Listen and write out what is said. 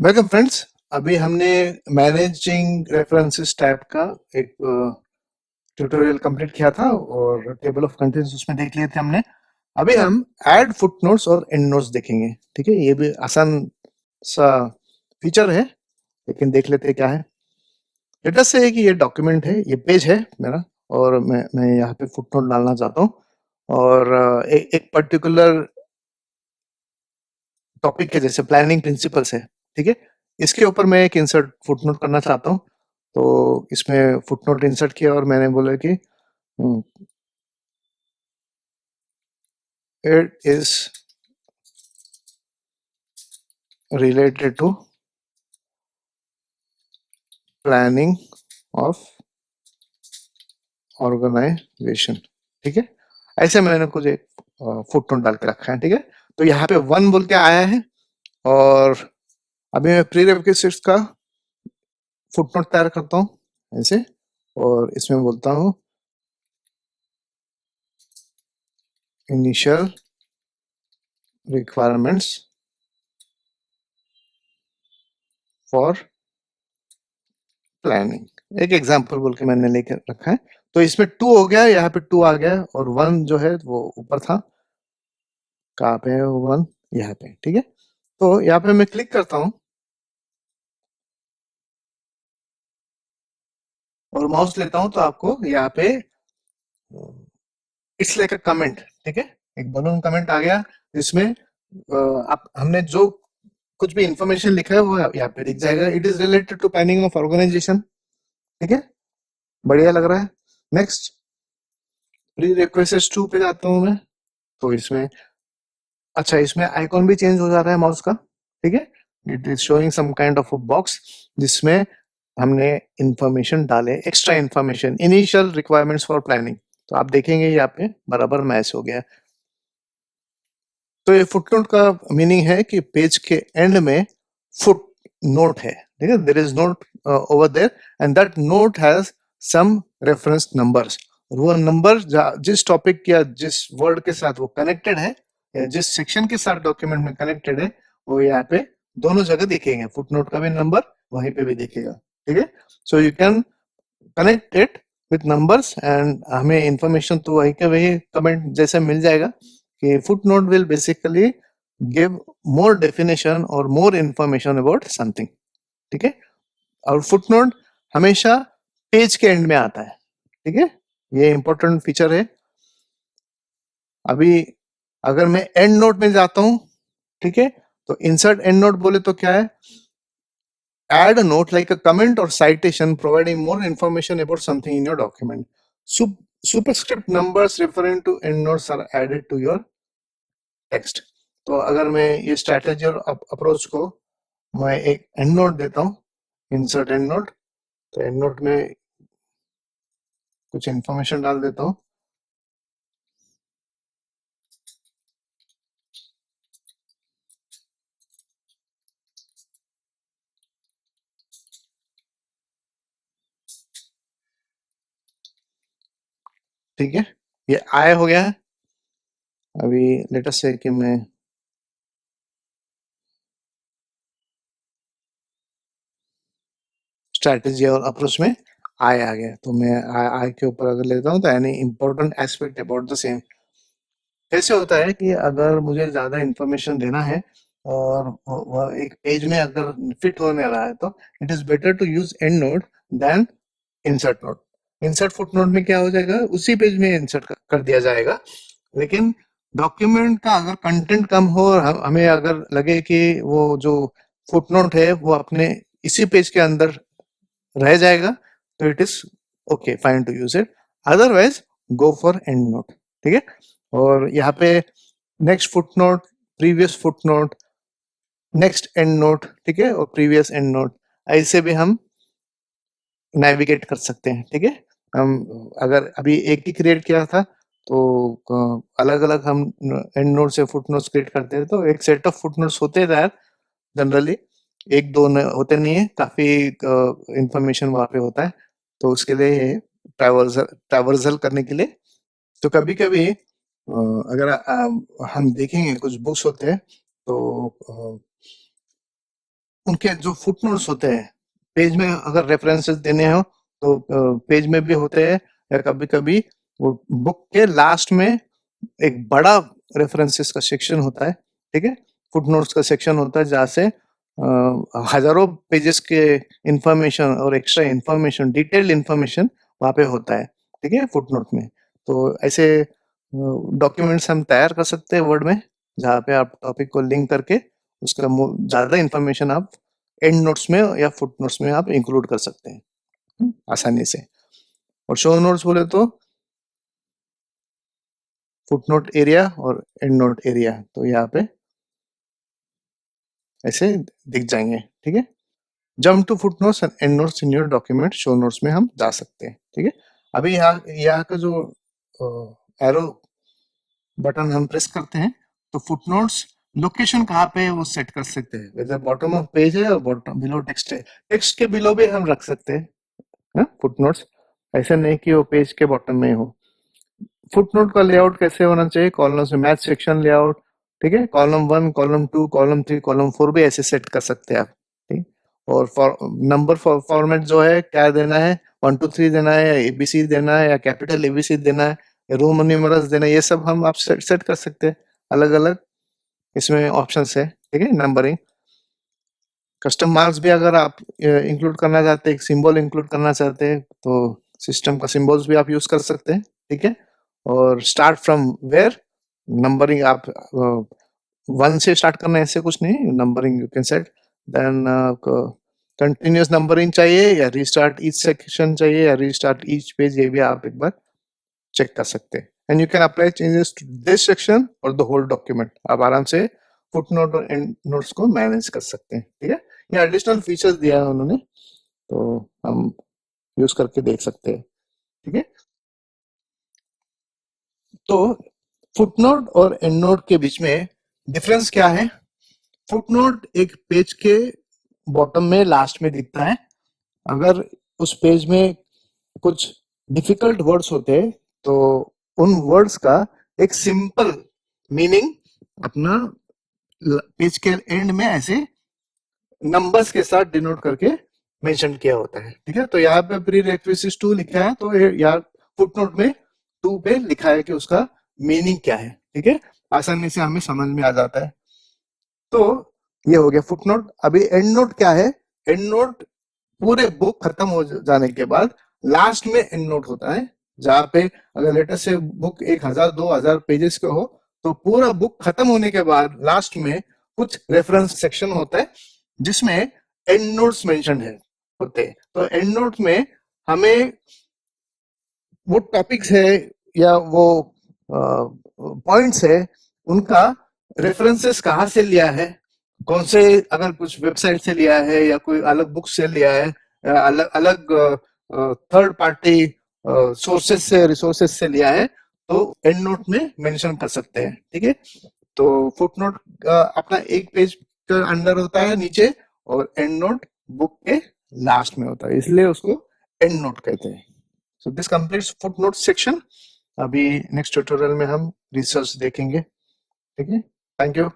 Welcome friends. अभी हमने managing references type का एक ट्यूटोरियल कंप्लीट किया था और टेबल ऑफ कंटेंट्स उसमें देख लिए थे हमने। अभी हम ऐड फुटनोट्स और एंड नोट्स देखेंगे। ठीक है, ये भी आसान सा फीचर है, लेकिन देख लेते हैं क्या है। लेट से है कि ये डॉक्यूमेंट है, ये पेज है मेरा, और मैं यहाँ पे फुटनोट डालना चाहता हूँ। और एक पर्टिकुलर टॉपिक है, जैसे प्लानिंग प्रिंसिपल्स है। ठीक है, इसके ऊपर मैं एक इंसर्ट फुटनोट करना चाहता हूँ। तो इसमें फुटनोट इंसर्ट किया और मैंने बोला कि it is related to planning of organisation. ठीक है, ऐसे मैंने कुछ एक फुटनोट डाल के रखा है। ठीक है, तो यहाँ पे 1 बोल के आया है, और अभी मैं प्री रेक्विजिट्स का फुटनोट तैयार करता हूँ ऐसे, और इसमें बोलता हूँ इनिशियल रिक्वायरमेंट्स फॉर प्लानिंग। एक एग्जांपल बोल के मैंने लेकर रखा है। तो इसमें 2 हो गया, यहाँ पे 2 आ गया, और 1 जो है वो ऊपर था। कहाँ पे है 1? यहाँ पे। ठीक है, तो यहाँ पे मैं क्लिक करता हूँ और माउस लेता हूँ, तो आपको यहाँ पे इट्स लाइक अ कमेंट। ठीक है, एक बलून कमेंट आ गया, जिसमें आप हमने जो कुछ भी इंफॉर्मेशन लिखा है वो यहाँ पे दिख जाएगा। It is related to planning of organisation. ठीक है, बढ़िया लग रहा है। नेक्स्ट, प्री रिक्वेस्ट 2 पे जाता हूँ मैं। तो इसमें अच्छा, इसमें आइकॉन भी चेंज हो जा रहा है माउस का। ठीक है, it is showing some kind of a box, जिसमें हमने इंफॉर्मेशन डाले, extra information, initial requirements for planning. तो आप देखेंगे यहाँ पे बराबर मैच हो गया। तो ये फुटनोट का मीनिंग है कि पेज के एंड में फुट नोट है। ठीक है, there is note over there, and that note has some reference numbers. वो नंबर जिस टॉपिक या जिस वर्ड के साथ वो कनेक्टेड है, या जिस सेक्शन के साथ डॉक्यूमेंट में कनेक्टेड है, वो यहाँ पे दोनों जगह दिखेंगे। फुटनोट का भी नंबर वहीं पे भी दिखेगा। ठीक है, so you can connect it with numbers, and हमें इंफॉर्मेशन तो वही के वही कमेंट जैसे मिल जाएगा कि footnote will basically give more definition और मोर इंफॉर्मेशन अबाउट समथिंग। ठीक है, और फुटनोट हमेशा पेज के एंड में आता है। ठीक है, ये इंपॉर्टेंट फीचर है। अभी अगर मैं एंड नोट में जाता हूं, ठीक है, तो इंसर्ट एंड नोट बोले तो क्या है? Add a note like a comment or citation providing more information about something in your document. Superscript numbers referring to endnotes are added to your text. तो अगर मैं ये स्ट्रैटेजी और अप्रोच को मैं एक एंड नोट देता हूँ, इंसर्ट एंड नोट, तो एंड नोट में कुछ इंफॉर्मेशन डाल देता हूँ। ठीक है, ये आय हो गया है। अभी लेटेस्ट से कि मैं स्ट्रैटेजी और अप्रोच में आय आ गया, तो मैं आय के ऊपर अगर लेता हूँ, तो यानी important aspect about the same. कैसे होता है कि अगर मुझे ज्यादा इंफॉर्मेशन देना है और वह एक पेज में अगर फिट होने रहा है, तो it is better to use end note then insert note. Insert foot note में क्या हो जाएगा, उसी पेज में इंसर्ट कर दिया जाएगा। लेकिन डॉक्यूमेंट का अगर कंटेंट कम हो और हमें अगर लगे कि वो जो फुट नोट है वो अपने इसी पेज के अंदर रह जाएगा, तो it is okay, fine to use it. Otherwise go for end note. ठीक है, और यहाँ पे next footnote, previous footnote, next end note, ठीक है, और प्रीवियस एंड नोट, ऐसे भी हम नेविगेट कर सकते हैं। ठीक है, हम अगर अभी एक ही क्रिएट किया था, तो अलग अलग हम एंड नोट से फुटनोट्स क्रिएट करते हैं, तो एक सेट ऑफ फुटनोट्स होते हैं जनरली, एक दो होते नहीं है, काफी इंफॉर्मेशन वहां पे होता है। तो उसके लिए ट्रैवर्सल करने के लिए, तो कभी कभी अगर हम देखेंगे कुछ बुक्स होते हैं, तो उनके जो फुटनोट्स होते हैं, पेज में अगर रेफरेंसेस देने हो तो पेज में भी होते हैं, या कभी कभी वो बुक के लास्ट में एक बड़ा रेफरेंसेस का सेक्शन होता है, ठीक है, फुटनोट्स का सेक्शन होता है जहाँ से हजारों पेजेस के इंफॉर्मेशन और एक्स्ट्रा इंफॉर्मेशन, डिटेल्ड इंफॉर्मेशन वहाँ पे होता है, ठीक है, फुटनोट में। तो ऐसे डॉक्यूमेंट्स हम तैयार कर सकते हैं वर्ड में, जहाँ पे आप टॉपिक को लिंक करके उसका ज्यादा इंफॉर्मेशन आप एंड नोट्स में या फुट नोट्स में आप इंक्लूड कर सकते हैं आसानी से। और शो नोट्स बोले तो फुट नोट एरिया और एंड नोट एरिया, तो यहाँ पे ऐसे दिख जाएंगे, ठीक है। Jump to foot notes and end notes in your document, show notes में हम जा सकते हैं, ठीक है। अभी यहाँ का जो एरो बटन हम प्रेस करते हैं तो फुटनोट्स लोकेशन कहाँ पे है वो सेट कर सकते हैं, वेदर बॉटम ऑफ पेज है और बॉटम बिलो टेक्स्ट है, टेक्स्ट के बिलो भी हम रख सकते हैं फुटनोट्स, ऐसा नहीं कि वो पेज के बॉटम में हो। फुटनोट का लेआउट कैसे होना चाहिए, कॉलम्स में मैच सेक्शन लेआउट, ठीक है, कॉलम 1, कॉलम 2, कॉलम 3, कॉलम 4 भी ऐसे सेट कर सकते हैं आप, ठीक। और नंबर फॉर्मेट जो है क्या देना है, 1 2 3 देना है, या एबीसी देना है, या कैपिटल एबीसी देना है, या रोमन न्यूमरल्स देना है, ये सब हम आप सेट कर सकते हैं, अलग अलग इसमें ऑप्शंस है, ठीक है। नंबरिंग, कस्टम मार्क्स भी अगर आप इंक्लूड करना चाहते हैं, सिंबल इंक्लूड करना चाहते हैं तो सिस्टम का सिंबल्स भी आप यूज कर सकते हैं, ठीक है। और स्टार्ट फ्रॉम वेयर, नंबरिंग आप 1 से स्टार्ट करना है ऐसे कुछ नहीं, numbering you can set. Then continuous numbering चाहिए या रीस्टार्ट ईच सेक्शन चाहिए या रीस्टार्ट ईच पेज, ये भी आप एक बार चेक कर सकते हैं। And you can apply changes to this section और द होल डॉक्यूमेंट, आप आराम से फुटनोट और एंड नोट्स को मैनेज कर सकते हैं, ठीक है। ये एडिशनल फीचर्स दिया है उन्होंने, तो हम यूज करके देख सकते हैं, ठीक है। तो फुटनोट और एंड नोट के बीच में डिफरेंस क्या है, फुटनोट एक पेज के बॉटम में लास्ट में दिखता है, अगर उस पेज में कुछ डिफिकल्ट वर्ड्स होते हैं तो उन वर्ड्स का एक सिंपल मीनिंग अपना पेज के एंड में ऐसे नंबर्स के साथ डिनोट करके मेंशन किया होता है, ठीक है। तो यहाँ पे प्री रिक्विजिट 2 लिखा है, तो यहाँ फुटनोट में 2 पे लिखा है कि उसका मीनिंग क्या है, ठीक है, आसानी से हमें समझ में आ जाता है। तो ये हो गया फुटनोट। अभी एंड नोट क्या है, एंड नोट पूरे बुक खत्म हो जाने के बाद लास्ट में एंड नोट होता है, जहाँ पे अगर लेटेस्ट से बुक 1000 2000 पेजेस का हो तो पूरा बुक खत्म होने के बाद लास्ट में कुछ रेफरेंस सेक्शन होता है जिसमें एंड नोट्स मेंशन है होते हैं। तो एंड नोट में हमें वो टॉपिक्स है या वो पॉइंट्स है, उनका रेफरेंसेस कहाँ से लिया है, कौन से, अगर कुछ वेबसाइट से लिया है या कोई अलग बुक से लिया है या अलग अलग थर्ड पार्टी सोर्सेस से रिसोर्सेस से लिया है, तो एंड नोट में मेंशन कर सकते हैं, ठीक है। तो फुट नोट अपना एक पेज के अंदर होता है नीचे, और एंड नोट बुक के लास्ट में होता है, इसलिए उसको एंड नोट कहते हैं। So this completes foot note section. अभी नेक्स्ट ट्यूटोरियल में हम रिसर्च देखेंगे, ठीक है। Thank you.